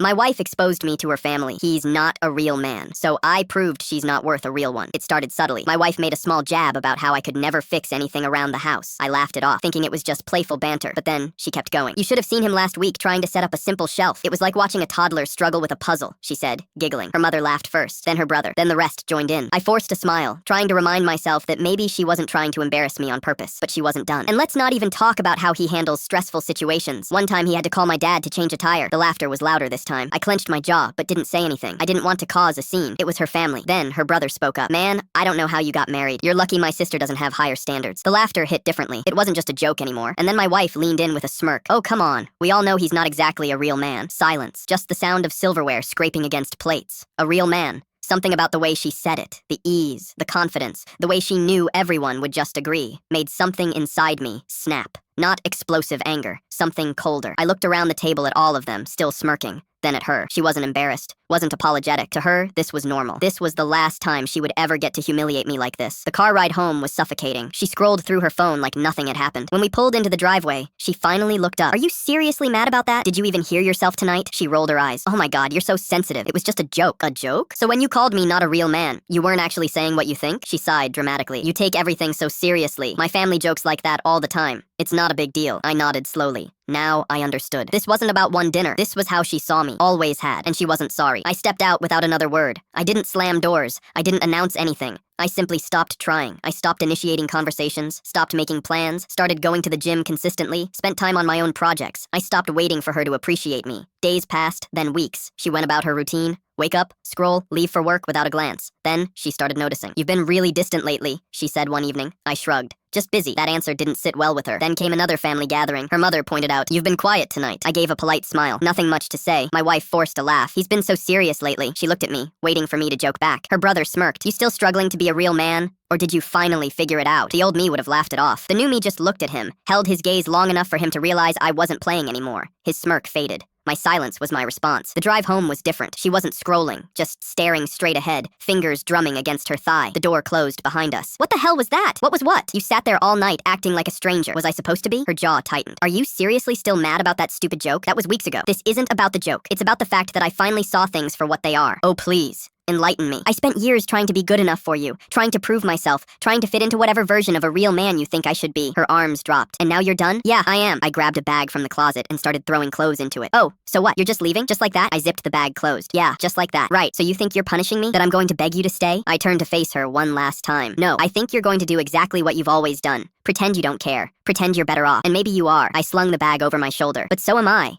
My wife exposed me to her family. He's not a real man, so I proved she's not worth a real one. It started subtly. My wife made a small jab about how I could never fix anything around the house. I laughed it off, thinking it was just playful banter, but then she kept going. "You should have seen him last week trying to set up a simple shelf. It was like watching a toddler struggle with a puzzle," she said, giggling. Her mother laughed first, then her brother, then the rest joined in. I forced a smile, trying to remind myself that maybe she wasn't trying to embarrass me on purpose, but she wasn't done. "And let's not even talk about how he handles stressful situations. One time he had to call my dad to change a tire." The laughter was louder this time. I clenched my jaw, but didn't say anything. I didn't want to cause a scene. It was her family. Then her brother spoke up. "Man, I don't know how you got married. You're lucky my sister doesn't have higher standards." The laughter hit differently. It wasn't just a joke anymore. And then my wife leaned in with a smirk. "Oh, come on. We all know he's not exactly a real man." Silence. Just the sound of silverware scraping against plates. A real man. Something about the way she said it, the ease, the confidence, the way she knew everyone would just agree, made something inside me snap. Not explosive anger, something colder. I looked around the table at all of them, still smirking. Then at her. She wasn't embarrassed, wasn't apologetic. To her, this was normal. This was the last time she would ever get to humiliate me like this. The car ride home was suffocating. She scrolled through her phone like nothing had happened. When we pulled into the driveway, she finally looked up. "Are you seriously mad about that? Did you even hear yourself tonight?" She rolled her eyes. "Oh my God, you're so sensitive. It was just a joke." "A joke? So when you called me not a real man, you weren't actually saying what you think?" She sighed dramatically. "You take everything so seriously. My family jokes like that all the time. It's not a big deal." I nodded slowly. Now I understood. This wasn't about one dinner. This was how she saw me, always had, and she wasn't sorry. I stepped out without another word. I didn't slam doors. I didn't announce anything. I simply stopped trying. I stopped initiating conversations, stopped making plans, started going to the gym consistently, spent time on my own projects. I stopped waiting for her to appreciate me. Days passed, then weeks. She went about her routine. Wake up, scroll, leave for work without a glance. Then she started noticing. "You've been really distant lately," she said one evening. I shrugged. "Just busy." That answer didn't sit well with her. Then came another family gathering. Her mother pointed out, "You've been quiet tonight." I gave a polite smile. Nothing much to say. My wife forced a laugh. "He's been so serious lately." She looked at me, waiting for me to joke back. Her brother smirked. "You still struggling to be a real man? Or did you finally figure it out?" The old me would have laughed it off. The new me just looked at him, held his gaze long enough for him to realize I wasn't playing anymore. His smirk faded. My silence was my response. The drive home was different. She wasn't scrolling, just staring straight ahead, fingers drumming against her thigh. The door closed behind us. "What the hell was that? What was what? You sat there all night acting like a stranger. Was I supposed to be?" Her jaw tightened. "Are you seriously still mad about that stupid joke? That was weeks ago." "This isn't about the joke. It's about the fact that I finally saw things for what they are." "Oh, please. Enlighten me. I spent years trying to be good enough for you, trying to prove myself, trying to fit into whatever version of a real man you think I should be." Her arms dropped. "And now you're done?" "Yeah, I am." I grabbed a bag from the closet and started throwing clothes into it. "Oh, so what? You're just leaving? Just like that?" I zipped the bag closed. "Yeah, just like that." "Right, so you think you're punishing me? That I'm going to beg you to stay?" I turned to face her one last time. "No, I think you're going to do exactly what you've always done. Pretend you don't care. Pretend you're better off. And maybe you are." I slung the bag over my shoulder. "But so am I."